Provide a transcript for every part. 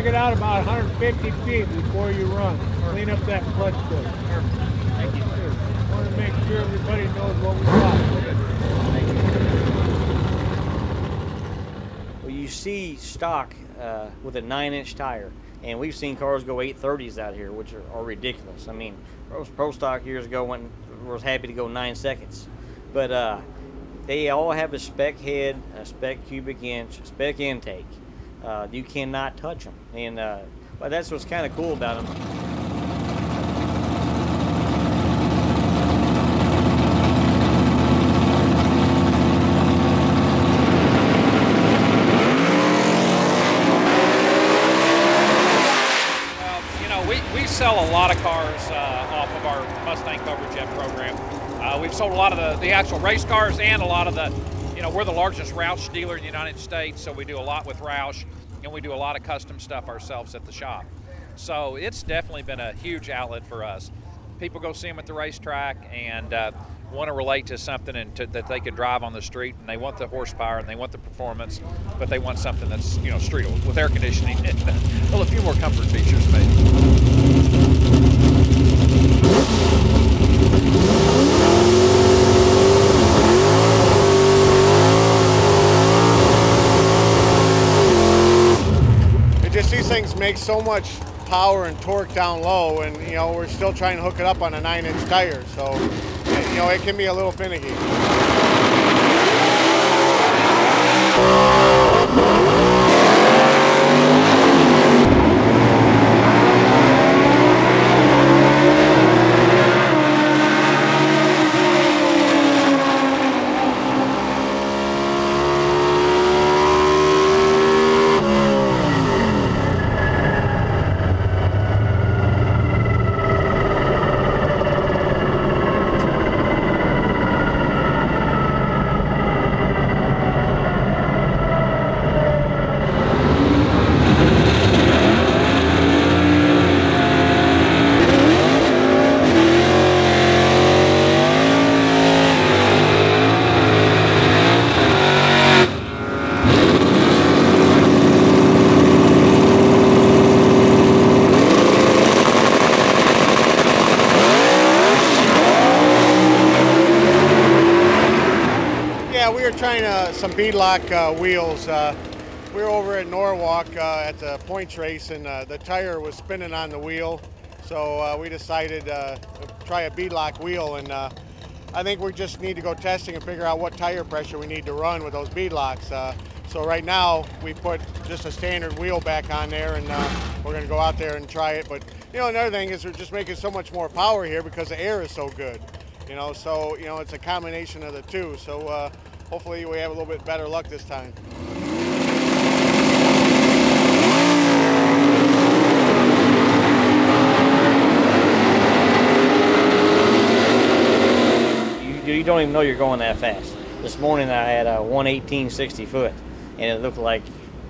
drag it out about 150 feet before you run. Clean up that clutch foot. Thank you. I want to make sure everybody knows what we got. Well, you see stock with a 9-inch tire, and we've seen cars go 830s out here, which are ridiculous. I mean, pro stock years ago was happy to go 9 seconds, but they all have a spec head, a spec cubic inch, a spec intake. You cannot touch them, and but that's what's kind of cool about them. We sell a lot of cars off of our Mustang Cobra Jet program. We've sold a lot of the actual race cars and a lot of the, we're the largest Roush dealer in the United States, so we do a lot with Roush, and we do a lot of custom stuff ourselves at the shop. So it's definitely been a huge outlet for us. People go see them at the racetrack and want to relate to something that they can drive on the street, and they want the horsepower and they want the performance, but they want something that's streetable with air conditioning and well, a few more comfort features maybe. Just these things make so much power and torque down low, and we're still trying to hook it up on a 9-inch tire, so it can be a little finicky. Some beadlock wheels. We were over at Norwalk at the points race, and the tire was spinning on the wheel, so we decided to try a beadlock wheel, and I think we just need to go testing and figure out what tire pressure we need to run with those beadlocks. So right now we put just a standard wheel back on there, and we're going to go out there and try it. But another thing is we're just making so much more power here because the air is so good. So it's a combination of the two. So hopefully we have a little bit better luck this time. You don't even know you're going that fast. This morning I had a 118 60 foot, and it looked like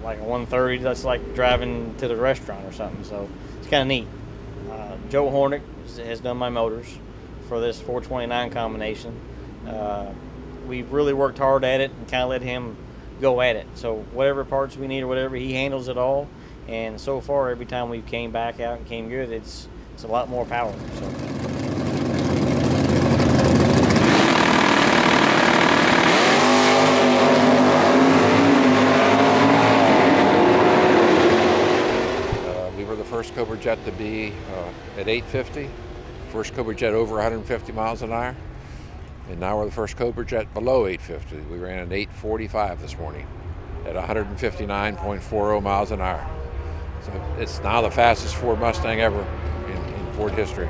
a 130. That's like driving to the restaurant or something. So it's kind of neat. Joe Hornick has done my motors for this 429 combination. We've really worked hard at it and kind of let him go at it. So whatever parts we need or whatever, he handles it all. And so far, every time we've came back out and came good, it's a lot more power. So. We were the first Cobra Jet to be at 850, first Cobra Jet over 150 miles an hour. And now we're the first Cobra Jet below 850. We ran an 845 this morning at 159.40 miles an hour. So it's now the fastest Ford Mustang ever in Ford history.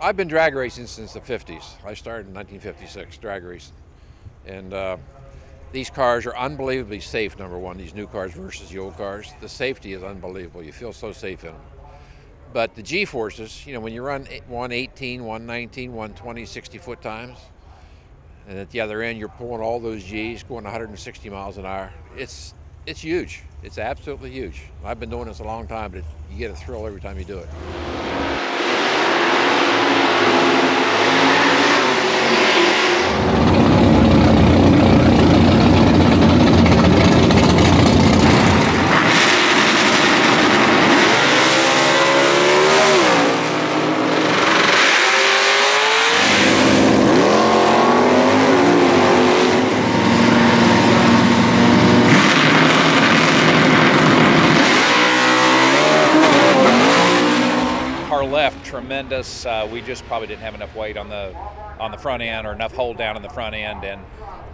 I've been drag racing since the 50s. I started in 1956 drag racing. And these cars are unbelievably safe, number one, these new cars versus the old cars. The safety is unbelievable. You feel so safe in them. But the G-forces, when you run 118, 119, 120, 60-foot times, and at the other end you're pulling all those G's going 160 miles an hour, it's huge. It's absolutely huge. I've been doing this a long time, but you get a thrill every time you do it. left tremendous. We just probably didn't have enough weight on the front end or enough hold down in the front end,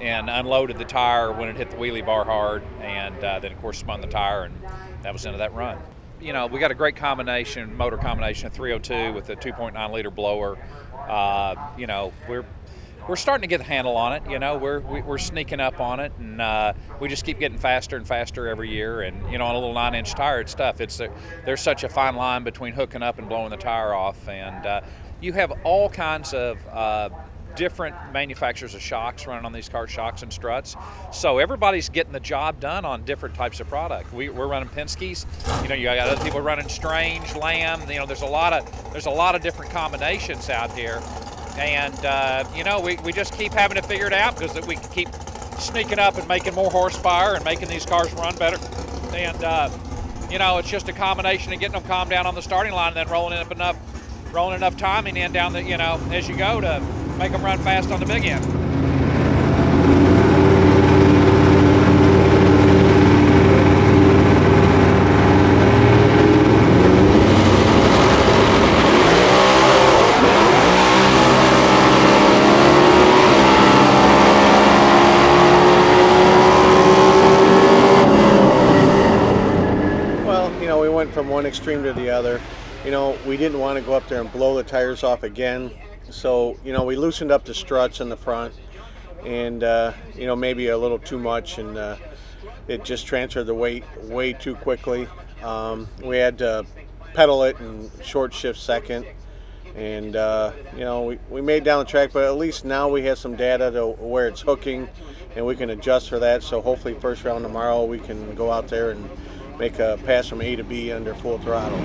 and unloaded the tire when it hit the wheelie bar hard, and then of course spun the tire, and that was the end of that run. You know, we got a great combination, motor combination, 302 with a 2.9 liter blower. You know, we're starting to get the handle on it. You know, we're sneaking up on it, and we just keep getting faster and faster every year. And you know, on a little 9-inch tire, it's tough. There's such a fine line between hooking up and blowing the tire off, and you have all kinds of different manufacturers of shocks running on these cars, shocks and struts. So everybody's getting the job done on different types of product. We're running Penske's. You know, you got other people running Strange, Lamb. You know, there's a lot of different combinations out here. And, you know, we just keep having to figure it out because we can keep sneaking up and making more horsepower and making these cars run better. And, you know, it's just a combination of getting them calmed down on the starting line and then rolling enough timing in down the, you know, as you go to make them run fast on the big end. From one extreme to the other. You know, we didn't want to go up there and blow the tires off again, so you know, we loosened up the struts in the front, and you know, maybe a little too much, and it just transferred the weight way too quickly. We had to pedal it and short shift second, and you know, we made down the track, but at least now we have some data to where it's hooking, and we can adjust for that. So hopefully first round tomorrow we can go out there and make a pass from A to B under full throttle.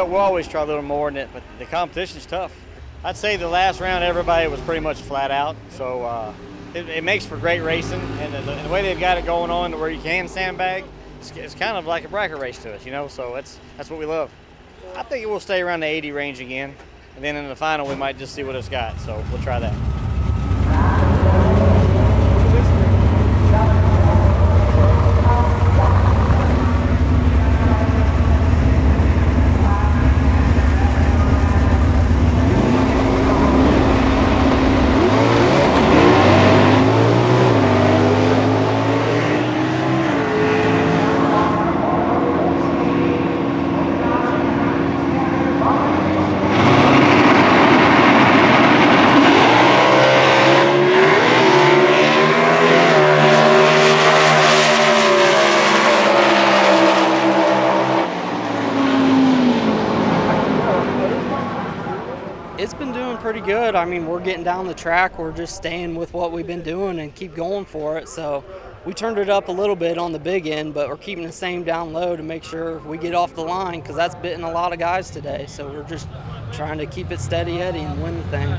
We'll always try a little more than it, but the competition's tough. I'd say the last round everybody was pretty much flat out, so it makes for great racing, and the way they've got it going on to where you can sandbag, it's kind of like a bracket race to us, you know, so that's what we love. I think it will stay around the 80 range again, and then in the final we might just see what it's got, so we'll try that. It's been doing pretty good. I mean, we're getting down the track. We're just staying with what we've been doing and keep going for it. So we turned it up a little bit on the big end, but we're keeping the same down low to make sure we get off the line, because that's bitten a lot of guys today. So we're just trying to keep it steady Eddie and win the thing.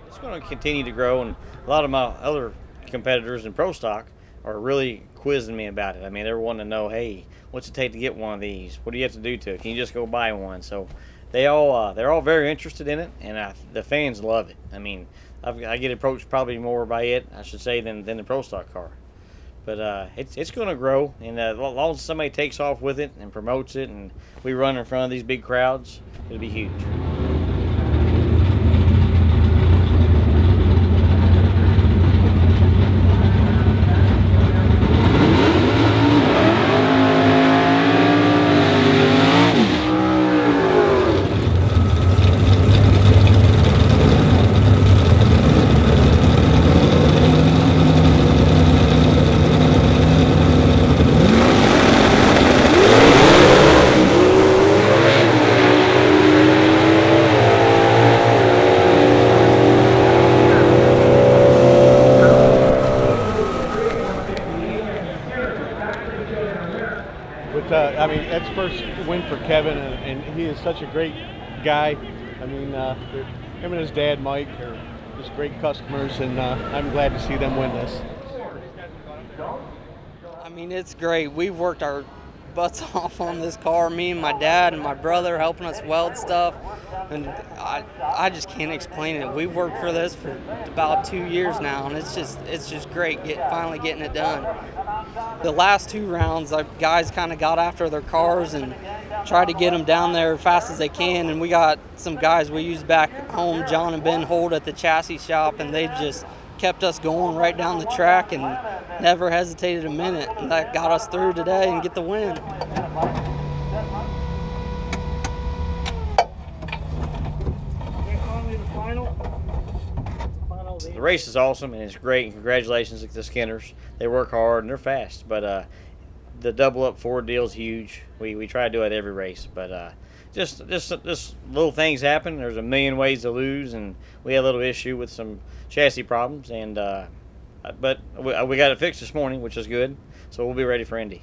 It's going to continue to grow, and a lot of my other competitors in Pro Stock are really quizzing me about it. I mean, they're wanting to know, hey, what's it take to get one of these? What do you have to do to it? Can you just go buy one? So they're all very interested in it, and the fans love it. I mean, I get approached probably more by it, I should say, than the Pro Stock car. But it's going to grow, and as long as somebody takes off with it and promotes it, and we run in front of these big crowds, it'll be huge. I mean, that's first win for Kevin, and he is such a great guy. I mean, him and his dad, Mike, are just great customers, and I'm glad to see them win this. I mean, it's great. We've worked our butts off on this car, me and my dad and my brother helping us weld stuff, and I just can't explain it. We've worked for this for about 2 years now, and it's just great finally getting it done. The last 2 rounds, guys kind of got after their cars and tried to get them down there as fast as they can, and we got some guys we used back home, John and Ben Holt at the chassis shop, and they just kept us going right down the track and never hesitated a minute, and that got us through today and get the win. The race is awesome, and it's great, and congratulations to the Skinners. They work hard and they're fast, but the double up forward deal is huge. We try to do it every race, but just little things happen. There's a million ways to lose, and we had a little issue with some chassis problems, and but we got it fixed this morning, which is good. So we'll be ready for Indy.